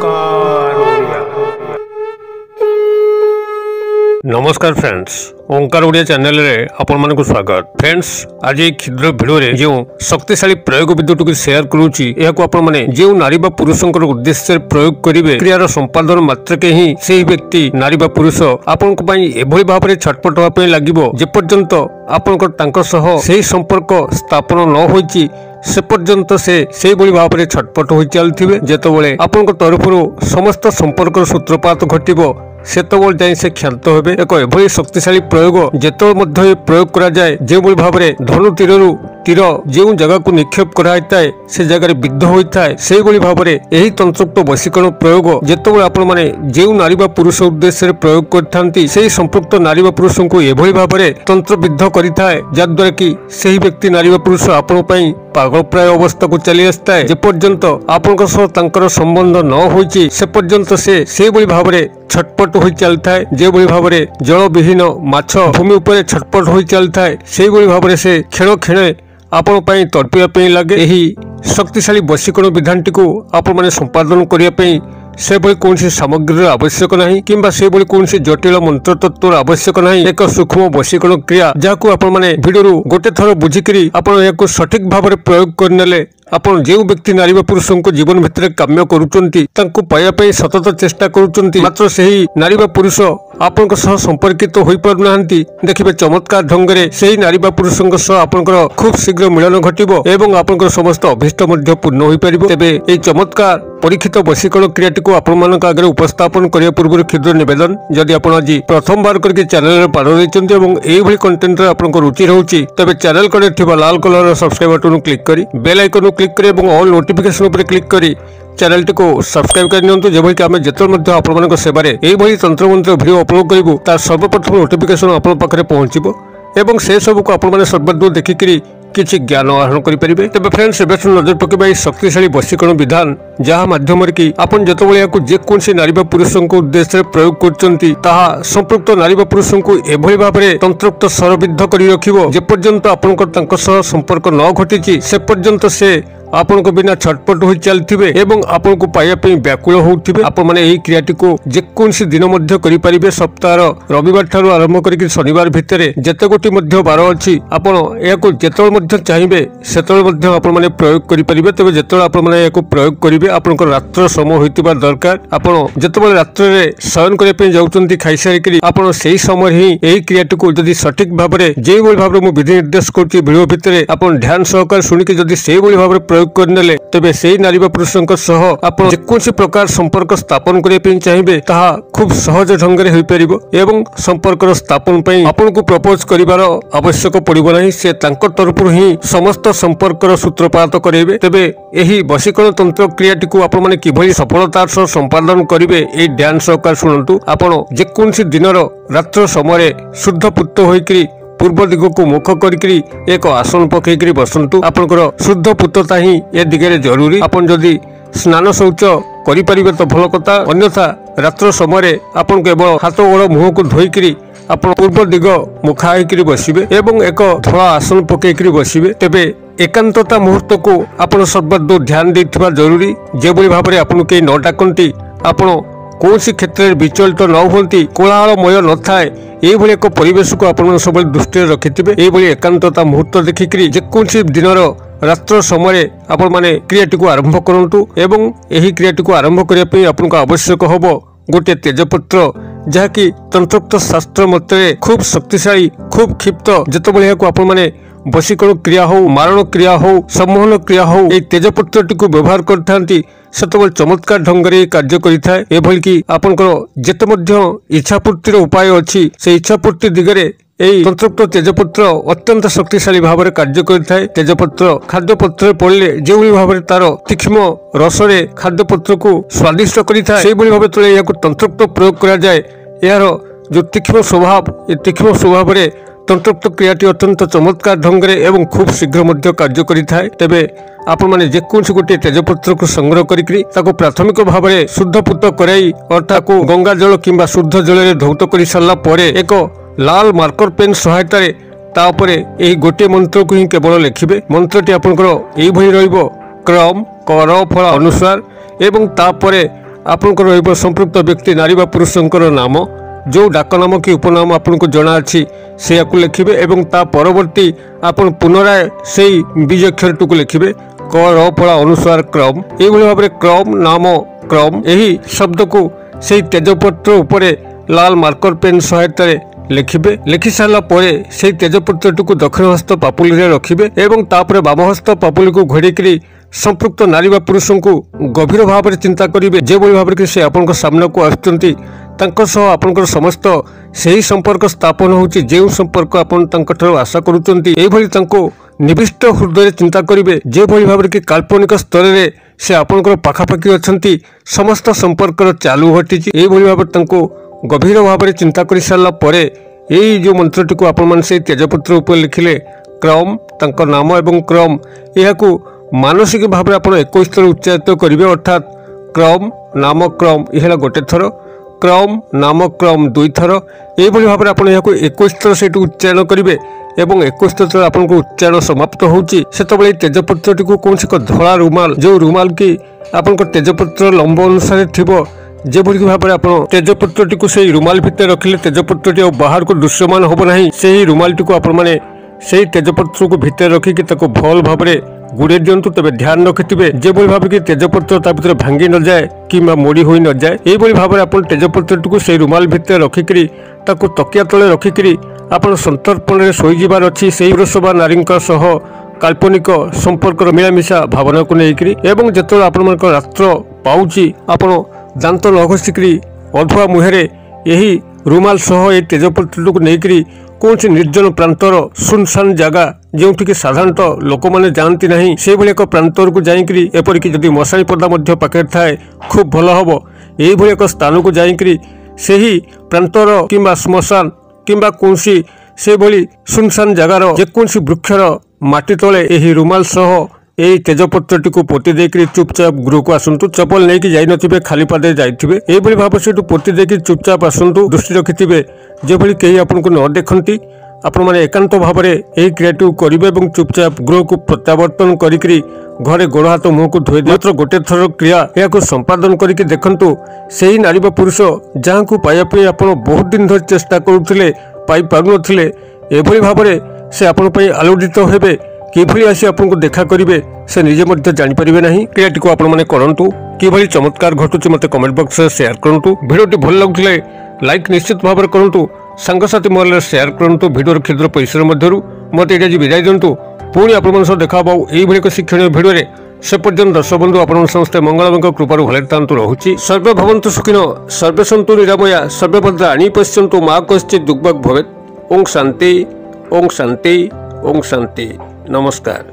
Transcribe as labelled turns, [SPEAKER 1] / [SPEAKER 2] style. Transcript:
[SPEAKER 1] ओंकार ओडिया। नमस्कार फ्रेंड्स, ओंकार ओडिया चैनल रे आपण मानकु स्वागत। फ्रेंड्स, आज एक क्षुद्र वीडियो रे जो शक्तिशाली प्रयोग विद्युत को शेयर करूची, एहा को आपण माने जे नारी बा पुरुषंकर उद्देश्य प्रयोग करिवे, क्रियार संपादन मात्र के ही सेही व्यक्ति नारी बा पुरुष आपण को पई एभली भाबरे छटपट होआ पई लागिवो जे पर्यंत आपनकर तांको सह सेही संपर्क स्थापन न होईची से पर्यंत से भाव में छटपट हो चलते जितेबाला आपण तरफर समस्त संपर्क सूत्रपात घटव सेतबल जाए से क्षांत होबे। एक एभली शक्तिशाली प्रयोग जेतबेले प्रयोग करा जाए जो भाव में धनु तीरु तीर जो जगह को निक्षेप कराए से जगह विद्ध होता है से भाव में यही तंत्रोक्त वशीकरण प्रयोग जितेबाला आपण माने जो नारी बा पुरुष उद्देश्य प्रयोग करथांती से संपृक्त नारी बा पुरुष को एभली भाव में तंत्र विद्ध करिथाए जद्वारा कि सही व्यक्ति नारी बा पुरुष आपण पई पागल प्राय अवस्था को चली आसता है जे पर्यंत आपनका सह तांकर संबंध न होईची से पर्यंत से भाव में छटपट हो चलता है जे भाव में जल विहीन माछ भूमि उपर छटपट हो चलता है से भाव में से क्षण क्षण आपण पई तड़पिया लगे। यही शक्तिशाली वशीकरण विधान टी को आपण माने संपादन करिया से कौन सामग्री आवश्यक नहीं किंबा से कौन जटिल मंत्र तत्व आवश्यक नहीं। एक सूक्ष्म वशीकरण क्रिया जहाँ आपण माने वीडियो गोटे थर बुझिकी आपण या सठिक भाव में प्रयोग करने आपण जो व्यक्ति नारी बा पुरुष को जीवन भितर काम्य करुचंती तांको पाया पे सतत चेष्टा करुचंती मात्र सही नारी बा पुरुष आपनक सह संपर्कित होई पारु नाहंती। देखिबे चमत्कार ढंग रे सही नारी बा पुरुषक सह आपनकर खूब शीघ्र मिलन घटिबो एवं आपनकर समस्त अभिष्ट मध्य पूर्ण होई परिबो। तेबे एई चमत्कार परीक्षित वशीकरण क्रियाटी को आपण मानक आगे उपस्थापन करिया पूर्व क्षुद्र निवेदन, जदि आपण आज प्रथम बार करके चैनल रे पार दैचंती एवं एई भली कंटेंट रे आपनक रुचि रहउची तबे चैनल करे थिबा लाल कलर रो सब्सक्राइब बटन क्लिक करी बेल आइकन क्लिक करी एवं ऑल नोटिफिकेशन पर क्लिक करी चैनल टी को सब्सक्राइब कर नियंतु जेभली कि आमे जेतल आपण मानक सेवा रे एई भली तंत्र मंत्र वीडियो अपलोड करिवु तार सर्वप्रथम नोटिफिकेशन आपण पाखरे पहुंचीबो एवं से सब को आपण माने सर्वदूर देखिकरी किछि ज्ञान आहरण करि परिबे। तबे फ्रेंड्स, एबे नजर पकेबा एई शक्तिशाली वशीकरण विधान जहाँ माध्यम कि आपण जेतबेले याकु जे कोनसी नारी बा पुरुष को उद्देश्य प्रयोग करचंती ताहा संपृक्त नारी बा पुरुष को एभली भाबरे तंत्रोक्त सरविद्ध करि रखिबो जे पर्यंत आपनकर तांको सह संपर्क न घटिची से पर्यंत से आपण को बिना छटपट हो चलथिबे एवं आपण को पाया पे व्याकुल होउथिबे। आपण माने एही क्रियाटी को जे कोनसी दिन मध्य करि परिबे। सप्ताह रविवार ठारू आरंभ करिक शनिवार भितरे जते गोटी मध्य बार अछि आपण याकु जेतल मध्य चाहिबे सेतल मध्य आपण माने प्रयोग करि परिबे। तबे जेतल आपण माने याकु प्रयोग करिवे आपनकर रात्र समय होइतिबा दरकार। आपण जेतबेले रात्र रे शयन करिया पे जाउचंती खाइसारि करी आपण सेही समय ही एही क्रियाटी को जदि सठिक भाबरे जे बोली भाबरे मु विधि निर्देश करछि वीडियो भितरे आपण ध्यान सहकार सुनिके जदि सेही बोली भाबरे करनेले तबे सेही नारी बा पुरुषक सह आपण जेकोसी प्रकार संपर्क स्थापन करिया पे चाहिबे ताहा खूब सहज ढंग रे होई परिबो एवं संपर्क स्थापन पई आपण को प्रपोज करिवार आवश्यक पड़िबो नहीं। से तांको तरफरु ही समस्त संपर्क सूत्रपात करेबे। तबे एही वशीकरण तंत्र क्रियाटी को आपण माने किभली सफलतार सह संपादन करिवे एई ध्यान सहकार सुनंतु। आपण जेकोसी दिनर रात्र समय शुद्ध पुत्त होइकरी पूर्व दिग को मुख करी एक आसन पकईकरी बसंतु। आपनकर शुद्ध पुत्रता ही ए दिगरे जरूरी। आपन जदि स्नान शौच करि परिबे तो भल कथा, अन्यथा रात्र समय आपन केवल हाथ गोड़ मुह को धोईकरी आपन पूर्व दिग मुखा होइकरी बसिबे एवं एक धला आसन पकईकरी बसिबे। तेबे एकांतता मुहूर्त को आपन सर्वदूर ध्यान देथिबा जरूरी। जे बोली भाबरे आपन के न डाकंती आपण कौन क्षेत्र में विचलित न होती कोलाहलमय न थाए ये एक परिवेश को आप सब दृष्टि रखिथे। ये एकांतता मुहूर्त देखिकी जेकोसी दिनर रात्र समय आपण माने क्रियाटी को आरंभ करंतु एवं यही क्रियाटी को आरंभ करने आपको आवश्यक हम गोटे तेजपत्र जहाँकि तंत्रोक्त शास्त्र मते खूब शक्तिशाली खूब क्षिप्त जितेबाला आपण माने वशीकरण क्रिया हो मारण क्रिया हो सम्मोहन क्रिया हो ये तेजपत्र टी को व्यवहार करथांती सेतबेले चमत्कार ढंग रे कार्य करिथाए। एभली कि आपनकर जेते मध्य इच्छापूर्तिर उपाय अछि से इच्छापूर्ति दिगरे एई तंत्रोक्त तेजपत्र अत्यंत शक्तिशाली भाव में कार्य करिथाए। तेजपत्र खाद्यपत्र पड़े जो भाव में तार तीक्ष्ण रसरे खाद्यपत्र को स्वादिष्ट करिथाए से भाव तले याकु तंत्रोक्त प्रयोग करा जाए। यार जो तीक्ष्ण स्वभाव रे तंत्रोक्त क्रियाटी अत्यंत चमत्कार ढंग रे एवं खूब शीघ्र मध्य कार्य करिथाए। तेबे आपण माने जेकोसी गोटे तेजपत्र को संग्रह करिकरी ताको प्राथमिक भाव में शुद्ध पुत कराई अर्थात को गंगा जल किंबा शुद्ध जल रे धौत करि सारला परे एक लाल मार्कर पेन सहायता रे तापरे एही गोटे मंत्र को ही केवल लिखिबे। मंत्रटी आपनकर एही भई रहइबो क्रम कर फल अनुसार एवं तापरे आपणकर रहिबो संपृक्त व्यक्ति नारी बा पुरुषंकर नाम जो डाक नाम कि उपनाम आपको जना अच्छी से लिखिए एवं ता परवर्ती आपण पुनराय से बीज अक्षर टू लिखिए क र फला अनुसार क्रम ये भाव में क्रम नाम क्रम यही शब्द को से तेजपत्र उपरे लाल मार्कर पेन सहायता लिखिए लिखि सारा से तेजपत्र को दक्षिण हस्त पापुली रे रखिए एवं तापर बाम हस्त पापुली को घोड़ेकरी संपृक्त नारी बा पुरुष को गभीर भाव में चिंता करेंगे जो भाव में से आपन सामना को आसुचंती आपनकर समस्त सही संपर्क स्थापन होची जे संपर्क आपन आशा करुचंती एभली तांको निविष्ट हृदय चिंता करेंगे जो भाव कि काल्पनिक स्तर में से आपनकर पाखापाखि अछंती समस्त संपर्क चालू हटिची एभली भाव तांको गभीर भाव में चिंता कर सारा यही जो मंत्रटी को आपण से तेजपत्र उपर लिखिले क्रम तांको नाम एवं क्रम यह मानसिक भाव में आप 21 थर उच्चारित करेंगे अर्थात क्रम नाम क्रम यह गोटे थर क्रम नाम क्रम 2 थर यही भाव में आप 21 थर से उच्चारण करेंगे एवं 21 थर आप उच्चारण समाप्त होची से तेजपत्रटी को कौन एक धला रुमाल जो रुमाल की आप तेजपत्र लंब अनुसार थी जो भाव में आप तेजपत्रटी को से रुमाल भितर रखिले तेजपत्रटी बाहर को दृश्यमान हम ना से ही रुमालटी को आपण मैंने से तेजपत्र को भितर रखिकी भल भाव में गुड़े दिंतु तेज ध्यान रखिथे जो भाव कि तेजपत्र भर भांगी न जाए कि मोड़ी हो न जाए यही भाव में आप तेजपत्र को से रुमाल भितर रखिकी तकिया तले रखिकी आप संतर्पण शोईबार अच्छी से पुरुष बा नारी सह काल्पनिक संपर्क मिलामिशा भावना को लेकिन जो आपण रात्र पाऊँची आपण दांत न घषिकी अधुआ मुहे यही रुमाल सह ये तेजपत्र को लेकिन कौन निर्जन प्रांतर सुनसान जगह जो साधारणतः लोक मैंने जाती ना से भाई एक प्रांतर को जाकरी एपरिक जदि मशाणी पर्दा पाखे थाए खूब भल हम यही एक स्थान को जाकरी से ही प्रांतर किंबा श्मशान किंबा कौन से भली सुनसान जगार जेकोसी वृक्षर माटी तले यही रुमाल सह यही तेजपत्रटी को पोती देकर चुपचाप गृह को आसतु चपल नहीं जाई नथिबे खाली पादे जाइथिबे एभली भाव से पोती देकर चुपचाप आसतु दृष्टि रखिथिबे जो भली कहीं आपन को न देखंती आपण माने एकांत भाव में यही क्रियाटी करेंगे और चुपचाप गृह को प्रत्यावर्तन करी घरे गोड़ हाथ मुह को धोई मात्र गोटे थर क्रिया या संपादन करके देखंतु से ही नारी बा पुरुष जहाँ को पाइबा आप बहुत दिन धरी चेष्टा करुले पाई पारु नथिले एभली भाव में से आपण आलोड़ित हेबे किभली आसी आपको देखा करेंगे से निजे जानीपारे ना क्रियाटी को आपने करूँ कि चमत्कार घटुची मत कमेंट बॉक्स में शेयर करूँ भिडियोटी भल लगुले लाइक निश्चित भाव में करूँ सांगसाथी महल शेयर करूँ भिडियो क्षुद्र परिसर मध्य मत ये विदाय दिंतु पुणी आप देखा यही एक शिक्षण भिडियो से पर्यटन दर्शक बंधु आप समस्ते मंगलमय कृपार भले तांतु रोचे सर्वे भवन्तु सुखिनो सर्वे सन्तु निरामया सर्वे भद्राणि पश्यन्तु मा कश्चित् दुर्भग भवेत् ओं शांति ओं शांति ओं शांति नमस्कार।